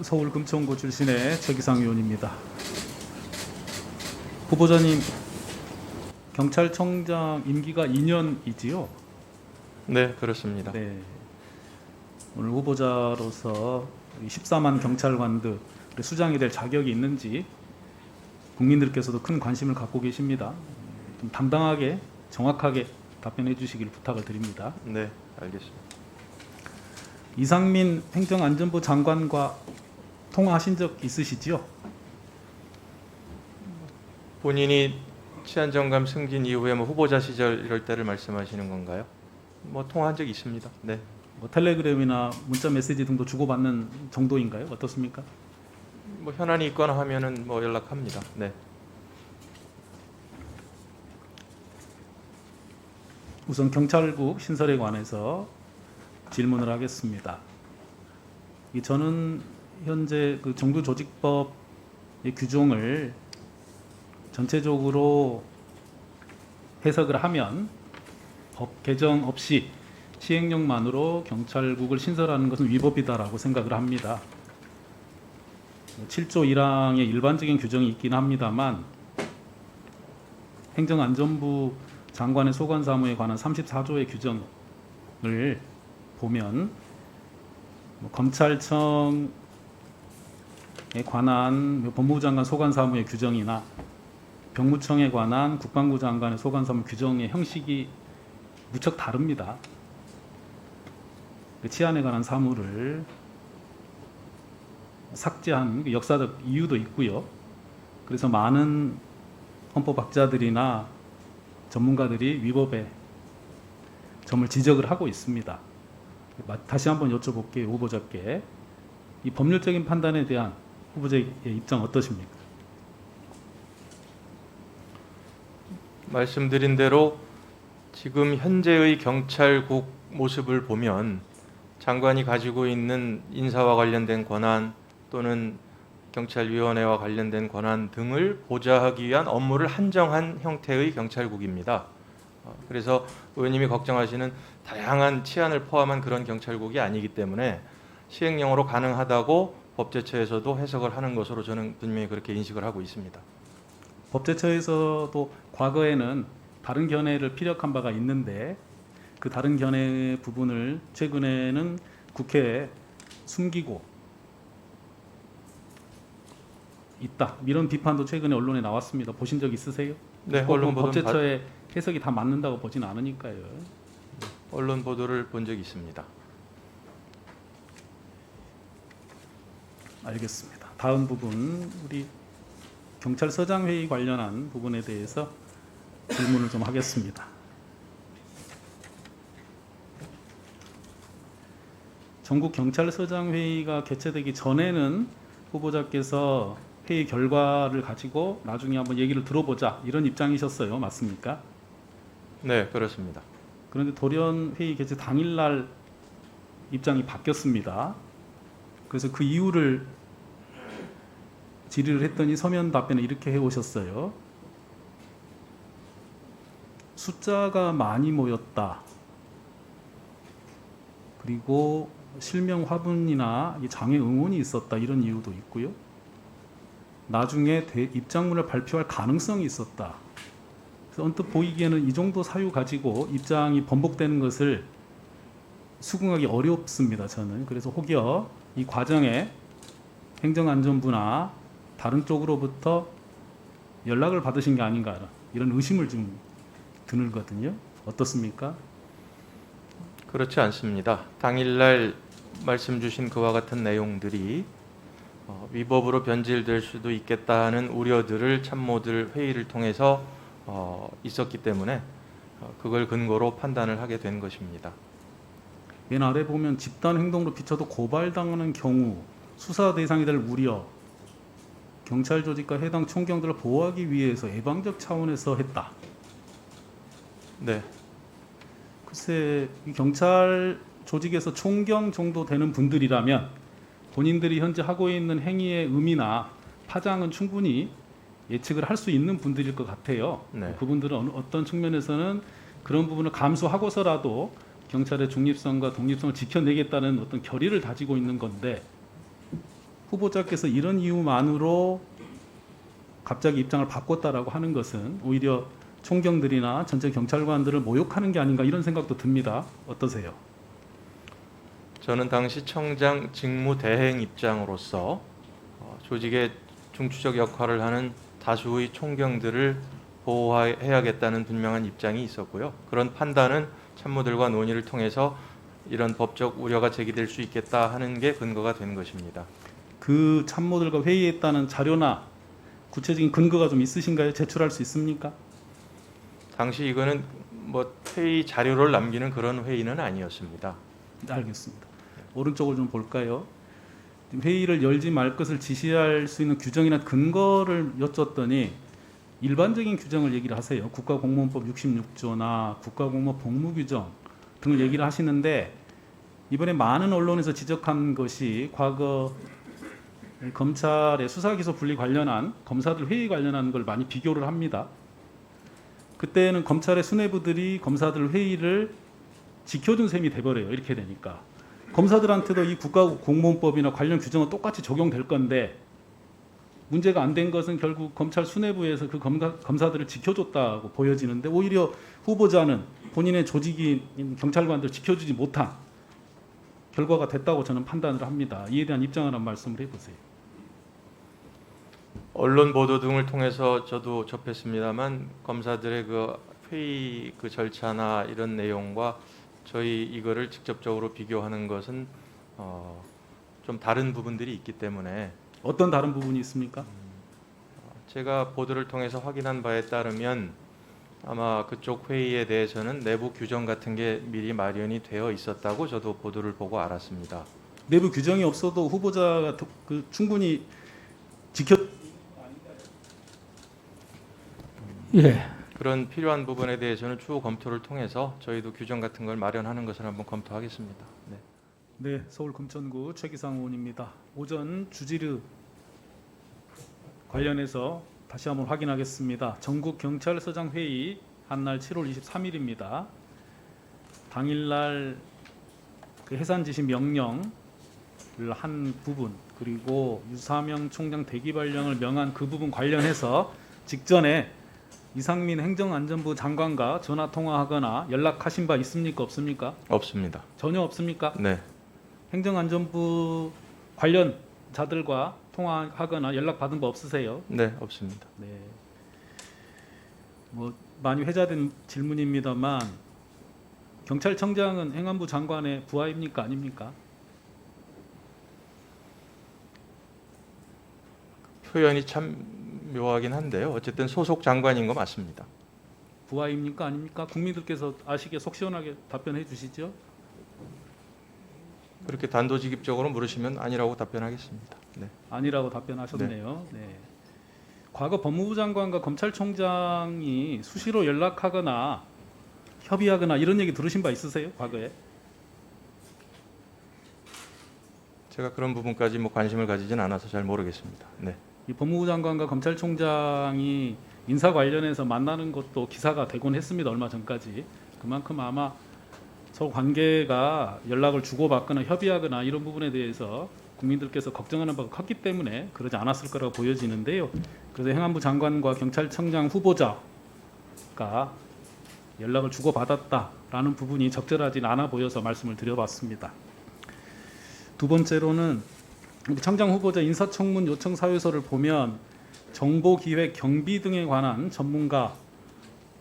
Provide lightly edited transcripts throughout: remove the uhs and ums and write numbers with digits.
서울 금천구 출신의 최기상 의원입니다. 후보자님, 경찰청장 임기가 2년이지요? 네, 그렇습니다. 네. 오늘 후보자로서 14만 경찰관들 수장이 될 자격이 있는지 국민들께서도 큰 관심을 갖고 계십니다. 좀 당당하게 정확하게 답변해 주시길 부탁을 드립니다. 네, 알겠습니다. 이상민 행정안전부 장관과 통화하신 적 있으시지요? 본인이 치안정감 승진 이후에 후보자 시절 이럴 때를 말씀하시는 건가요? 통화한 적 있습니다. 네. 텔레그램이나 문자 메시지 등도 주고받는 정도인가요? 어떻습니까? 현안이 있거나 하면은 연락합니다. 네. 우선 경찰국 신설에 관해서 질문을 하겠습니다. 저는 현재 그 정부조직법의 규정을 전체적으로 해석을 하면 법 개정 없이 시행령만으로 경찰국을 신설하는 것은 위법이다라고 생각을 합니다. 7조 1항의 일반적인 규정이 있긴 합니다만 행정안전부 장관의 소관 사무에 관한 34조의 규정을 보면 검찰청에 관한 법무부 장관 소관 사무의 규정이나 병무청에 관한 국방부 장관의 소관 사무 규정의 형식이 무척 다릅니다. 치안에 관한 사무를 삭제한 역사적 이유도 있고요. 그래서 많은 헌법학자들이나 전문가들이 위법의 점을 지적을 하고 있습니다. 다시 한번 여쭤볼게요. 후보자께 이 법률적인 판단에 대한 후보자의 입장 어떠십니까? 말씀드린 대로 지금 현재의 경찰국 모습을 보면 장관이 가지고 있는 인사와 관련된 권한 또는 경찰위원회와 관련된 권한 등을 보좌하기 위한 업무를 한정한 형태의 경찰국입니다. 그래서 의원님이 걱정하시는 다양한 치안을 포함한 그런 경찰국이 아니기 때문에 시행령으로 가능하다고 법제처에서도 해석을 하는 것으로 저는 분명히 그렇게 인식을 하고 있습니다. 법제처에서도 과거에는 다른 견해를 피력한 바가 있는데 그 다른 견해 부분을 최근에는 국회에 숨기고 있다. 이런 비판도 최근에 언론에 나왔습니다. 보신 적 있으세요? 네, 언론 보도는 법제처의 해석이 다 맞는다고 보지는 않으니까요. 언론 보도를 본 적이 있습니다. 알겠습니다. 다음 부분 우리 경찰서장 회의 관련한 부분에 대해서 질문을 좀 하겠습니다. 전국 경찰서장 회의가 개최되기 전에는 후보자께서 회의 결과를 가지고 나중에 한번 얘기를 들어보자 이런 입장이셨어요. 맞습니까? 네, 그렇습니다. 그런데 돌연 회의 개최 당일날 입장이 바뀌었습니다. 그래서 그 이유를 질의를 했더니 서면 답변을 이렇게 해오셨어요. 숫자가 많이 모였다. 그리고 실명 화분이나 장애 응원이 있었다. 이런 이유도 있고요. 나중에 입장문을 발표할 가능성이 있었다. 그래서 언뜻 보이기에는 이 정도 사유 가지고 입장이 번복되는 것을 수긍하기 어렵습니다. 저는. 그래서 혹여 이 과정에 행정안전부나 다른 쪽으로부터 연락을 받으신 게 아닌가 이런 의심을 좀 드는거든요. 어떻습니까? 그렇지 않습니다. 당일날 말씀 주신 그와 같은 내용들이 위법으로 변질될 수도 있겠다는 우려들을 참모들 회의를 통해서 있었기 때문에 그걸 근거로 판단을 하게 된 것입니다. 맨 아래 보면 집단 행동으로 비춰도 고발당하는 경우 수사 대상이 될 우려 경찰 조직과 해당 총경들을 보호하기 위해서 예방적 차원에서 했다. 네. 글쎄 이 경찰 조직에서 총경 정도 되는 분들이라면 본인들이 현재 하고 있는 행위의 의미나 파장은 충분히 예측을 할 수 있는 분들일 것 같아요. 네. 그분들은 어떤 측면에서는 그런 부분을 감수하고서라도 경찰의 중립성과 독립성을 지켜내겠다는 어떤 결의를 다지고 있는 건데 후보자께서 이런 이유만으로 갑자기 입장을 바꿨다라고 하는 것은 오히려 총경들이나 전체 경찰관들을 모욕하는 게 아닌가 이런 생각도 듭니다. 어떠세요? 저는 당시 청장 직무 대행 입장으로서 조직의 중추적 역할을 하는 다수의 총경들을 보호해야겠다는 분명한 입장이 있었고요. 그런 판단은 참모들과 논의를 통해서 이런 법적 우려가 제기될 수 있겠다 하는 게 근거가 된 것입니다. 그 참모들과 회의했다는 자료나 구체적인 근거가 좀 있으신가요? 제출할 수 있습니까? 당시 이거는 뭐 회의 자료를 남기는 그런 회의는 아니었습니다. 네, 알겠습니다. 오른쪽을 좀 볼까요? 회의를 열지 말 것을 지시할 수 있는 규정이나 근거를 여쭸더니 일반적인 규정을 얘기를 하세요. 국가공무원법 66조나 국가공무원 복무규정 등을 얘기를 하시는데 이번에 많은 언론에서 지적한 것이 과거 검찰의 수사기소 분리 관련한 검사들 회의 관련한 걸 많이 비교를 합니다. 그때는 검찰의 수뇌부들이 검사들 회의를 지켜준 셈이 돼버려요. 이렇게 되니까 검사들한테도 이 국가공무원법이나 관련 규정은 똑같이 적용될 건데 문제가 안 된 것은 결국 검찰 수뇌부에서 그 검사들을 지켜줬다고 보여지는데 오히려 후보자는 본인의 조직인 경찰관들을 지켜주지 못한 결과가 됐다고 저는 판단을 합니다. 이에 대한 입장을 한 말씀을 해보세요. 언론 보도 등을 통해서 저도 접했습니다만 검사들의 그 회의 그 절차나 이런 내용과 저희 이거를 직접적으로 비교하는 것은 좀 다른 부분들이 있기 때문에 어떤 다른 부분이 있습니까? 제가 보도를 통해서 확인한 바에 따르면 아마 그쪽 회의에 대해서는 내부 규정 같은 게 미리 마련이 되어 있었다고 저도 보도를 보고 알았습니다. 내부 규정이 없어도 후보자가 충분히 지켜 예. 그런 필요한 부분에 대해서는 추후 검토를 통해서 저희도 규정 같은 걸 마련하는 것을 한번 검토하겠습니다. 네. 네, 서울 금천구 최기상 의원입니다. 오전 주지르 관련해서 다시 한번 확인하겠습니다. 전국 경찰서장 회의 한날 7월 23일입니다. 당일날 그 해산 지시 명령을 한 부분 그리고 유사명 총장 대기 발령을 명한 그 부분 관련해서 직전에 이상민 행정안전부 장관과 전화 통화하거나 연락하신 바 있습니까? 없습니까? 없습니다. 전혀 없습니까? 네. 행정안전부 관련자들과 통화하거나 연락받은 바 없으세요? 네, 없습니다. 네. 뭐 많이 회자된 질문입니다만 경찰청장은 행안부 장관의 부하입니까? 아닙니까? 표현이 참 묘하긴 한데요. 어쨌든 소속 장관인 거 맞습니다. 부하입니까? 아닙니까? 국민들께서 아시기에 속 시원하게 답변해 주시죠. 그렇게 단도직입적으로 물으시면 아니라고 답변하겠습니다. 네. 아니라고 답변하셨네요. 네. 과거 법무부 장관과 검찰총장이 수시로 연락하거나 협의하거나 이런 얘기 들으신 바 있으세요? 과거에? 제가 그런 부분까지 뭐 관심을 가지진 않아서 잘 모르겠습니다. 네. 이 법무부 장관과 검찰총장이 인사 관련해서 만나는 것도 기사가 되곤 했습니다. 얼마 전까지. 그만큼 아마 서로 관계가 연락을 주고받거나 협의하거나 이런 부분에 대해서 국민들께서 걱정하는 바가 컸기 때문에 그러지 않았을 거라고 보여지는데요. 그래서 행안부 장관과 경찰청장 후보자가 연락을 주고받았다라는 부분이 적절하진 않아 보여서 말씀을 드려봤습니다. 두 번째로는 우리 청장 후보자 인사청문 요청 사유서를 보면 정보기획, 경비 등에 관한 전문가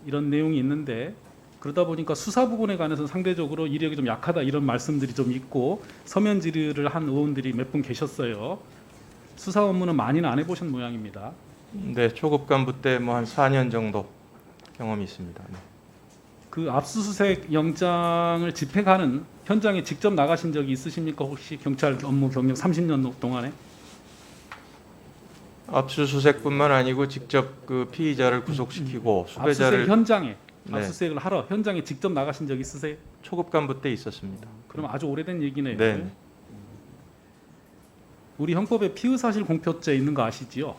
이런 내용이 있는데 그러다 보니까 수사 부분에 관해서 상대적으로 이력이 좀 약하다 이런 말씀들이 좀 있고 서면 질의를 한 의원들이 몇 분 계셨어요. 수사 업무는 많이는 안 해보신 모양입니다. 네, 초급 간부 때 뭐 한 4년 정도 경험이 있습니다. 네. 그 압수수색 영장을 집행하는 현장에 직접 나가신 적이 있으십니까? 혹시 경찰 업무 경력 30년 동안에? 압수수색뿐만 아니고 직접 그 피의자를 구속시키고 압수수색 수배자를 현장에 네. 압수수색을 하러 현장에 직접 나가신 적 있으세요? 초급 간부 때 있었습니다. 그럼 아주 오래된 얘기네요. 네. 우리 형법에 피의사실 공표죄 있는 거 아시지요?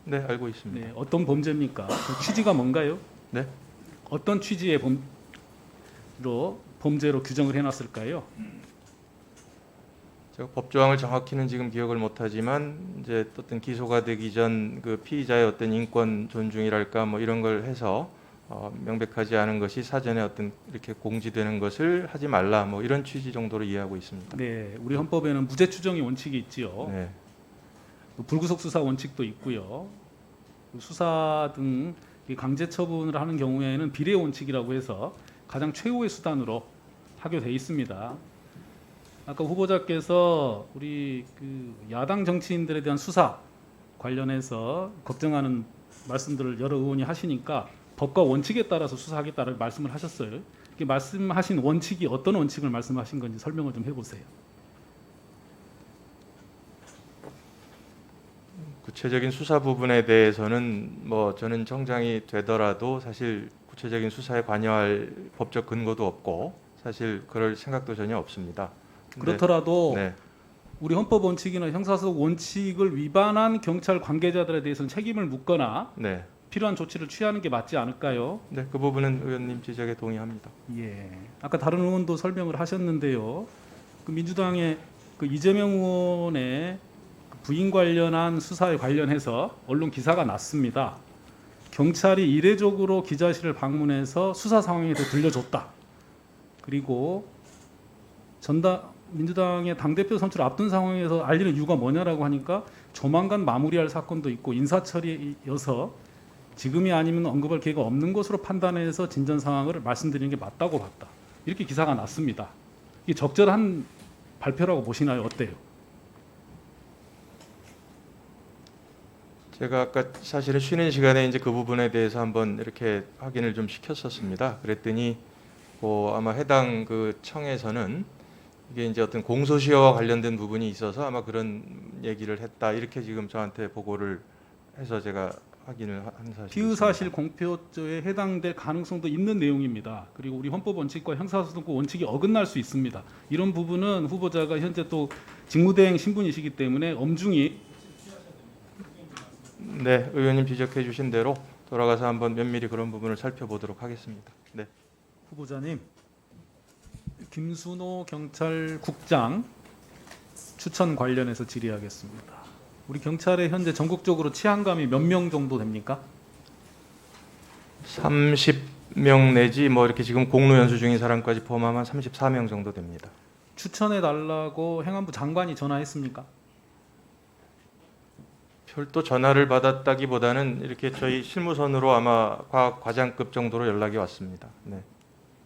네, 알고 있습니다. 네, 어떤 범죄입니까? 그 취지가 뭔가요? 네. 어떤 취지의 범죄로 규정을 해놨을까요? 제가 법조항을 정확히는 지금 기억을 못하지만 이제 어떤 기소가 되기 전 그 피의자의 어떤 인권 존중이랄까 뭐 이런 걸 해서 명백하지 않은 것이 사전에 어떤 이렇게 공지되는 것을 하지 말라 뭐 이런 취지 정도로 이해하고 있습니다. 네, 우리 헌법에는 무죄 추정의 원칙이 있지요. 네. 불구속 수사 원칙도 있고요. 수사 등 강제 처분을 하는 경우에는 비례 원칙이라고 해서 가장 최후의 수단으로 하게 돼 있습니다. 아까 후보자께서 우리 그 야당 정치인들에 대한 수사 관련해서 걱정하는 말씀들을 여러 의원이 하시니까 법과 원칙에 따라서 수사하겠다는 말씀을 하셨어요. 이게 말씀하신 원칙이 어떤 원칙을 말씀하신 건지 설명을 좀 해보세요. 구체적인 수사 부분에 대해서는 뭐 저는 청장이 되더라도 사실 구체적인 수사에 관여할 법적 근거도 없고 사실 그럴 생각도 전혀 없습니다. 근데- 그렇더라도 네. 우리 헌법 원칙이나 형사소송 원칙을 위반한 경찰 관계자들에 대해서는 책임을 묻거나 네. 필요한 조치를 취하는 게 맞지 않을까요? 네, 그 부분은 의원님 지적에 동의합니다. 예. 아까 다른 의원도 설명을 하셨는데요. 그 민주당의 그 이재명 의원의 그 부인 관련한 수사에 관련해서 언론 기사가 났습니다. 경찰이 이례적으로 기자실을 방문해서 수사 상황에 대해 들려줬다. 그리고 민주당의 당대표 선출을 앞둔 상황에서 알리는 이유가 뭐냐라고 하니까 조만간 마무리할 사건도 있고 인사처리여서 지금이 아니면 언급할 기회가 없는 것으로 판단해서 진전 상황을 말씀드리는 게 맞다고 봤다. 이렇게 기사가 났습니다. 이게 적절한 발표라고 보시나요? 어때요? 제가 아까 사실은 쉬는 시간에 이제 그 부분에 대해서 한번 이렇게 확인을 좀 시켰었습니다. 그랬더니 아마 해당 그 청에서는 이게 이제 어떤 공소시효와 관련된 부분이 있어서 아마 그런 얘기를 했다 이렇게 지금 저한테 보고를 해서 제가 확인을 한 사실. 피의사실 공표죄에 해당될 가능성도 있는 내용입니다. 그리고 우리 헌법 원칙과 형사소송법 원칙이 어긋날 수 있습니다. 이런 부분은 후보자가 현재 또 직무대행 신분이시기 때문에 엄중히. 네, 의원님 지적해 주신 대로 돌아가서 한번 면밀히 그런 부분을 살펴보도록 하겠습니다. 네. 후보자님, 김순호 경찰국장 추천 관련해서 질의하겠습니다. 우리 경찰의 현재 전국적으로 치안감이 몇 명 정도 됩니까? 30명 내지 뭐 이렇게 지금 공로 연수 중인 사람까지 포함하면 34명 정도 됩니다. 추천해 달라고 행안부 장관이 전화했습니까? 별도 전화를 받았다기보다는 이렇게 저희 실무선으로 아마 과장급 정도로 연락이 왔습니다. 네.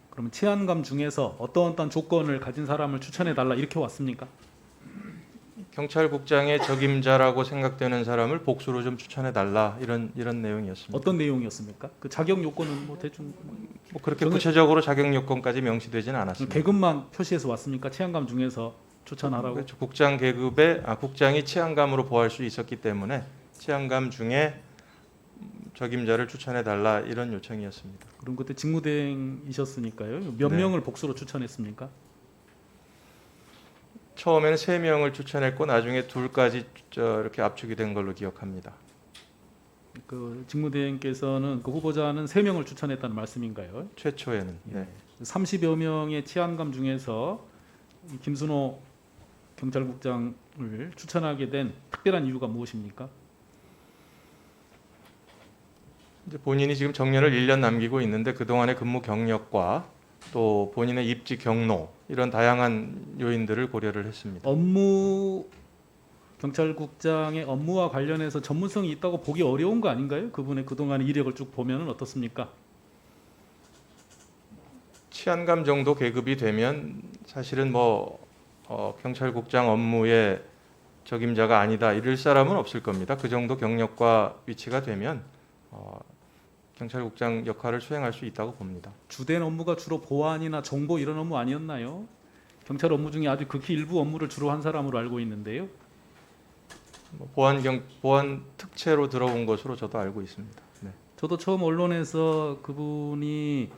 그러면 치안감 중에서 어떤 조건을 가진 사람을 추천해 달라 이렇게 왔습니까? 경찰국장의 적임자라고 생각되는 사람을 복수로 좀 추천해 달라 이런 내용이었습니다. 어떤 내용이었습니까? 그 자격 요건은 뭐 대충 뭐 그렇게 저는- 구체적으로 자격 요건까지 명시되지는 않았습니다. 계급만 표시해서 왔습니까? 치안감 중에서 추천하라고. 그렇죠. 국장 계급에 국장이 치안감으로 보할 수 있었기 때문에 치안감 중에 적임자를 추천해 달라 이런 요청이었습니다. 그럼 그때 직무대행이셨으니까요. 몇 네. 명을 복수로 추천했습니까? 처음에는 3명을 추천했고 나중에 2까지 이렇게 압축이 된 걸로 기억합니다. 그 직무대행께서는 그 후보자는 3명을 추천했다는 말씀인가요? 최초에는. 네. 30여 명의 치안감 중에서 이 김순호 경찰국장을 추천하게 된 특별한 이유가 무엇입니까? 이제 본인이 지금 정년을 1년 남기고 있는데 그동안의 근무 경력과 또 본인의 입지 경로 이런 다양한 요인들을 고려를 했습니다. 경찰국장의 업무와 관련해서 전문성이 있다고 보기 어려운 거 아닌가요? 그분의 그동안의 이력을 쭉 보면 어떻습니까? 치안감 정도 계급이 되면 사실은 경찰국장 업무에 적임자가 아니다 이럴 사람은 없을 겁니다. 그 정도 경력과 위치가 되면 경찰국장 역할을 수행할 수 있다고 봅니다. 주된 업무가 주로 보안이나 정보 이런 업무 아니었나요? 경찰 업무 중에 아주 극히 일부 업무를 주로 한 사람으로 알고 있는데요. 보안 특채로 들어온 것으로 저도 알고 있습니다. 네. 저도 처음 언론에서 그분이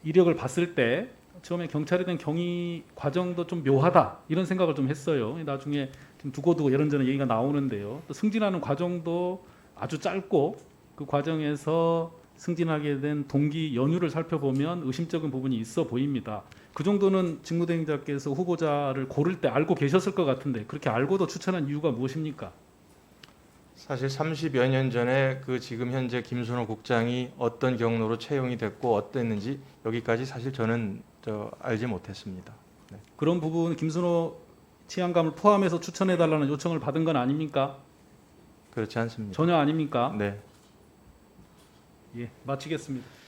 이력을 봤을 때 처음에 경찰에 대한 경위 과정도 좀 묘하다 이런 생각을 좀 했어요. 나중에 좀 두고두고 이런저런 얘기가 나오는데요. 또 승진하는 과정도 아주 짧고 그 과정에서 승진하게 된 동기 연유를 살펴보면 의심적인 부분이 있어 보입니다. 그 정도는 직무대행자께서 후보자를 고를 때 알고 계셨을 것 같은데 그렇게 알고도 추천한 이유가 무엇입니까? 사실 30여 년 전에 그 지금 현재 김순호 국장이 어떤 경로로 채용이 됐고 어땠는지 여기까지 사실 저는 알지 못했습니다. 그런 부분 김순호 치안감을 포함해서 추천해달라는 요청을 받은 건 아닙니까? 그렇지 않습니다. 전혀 아닙니까? 네. 예, 마치겠습니다.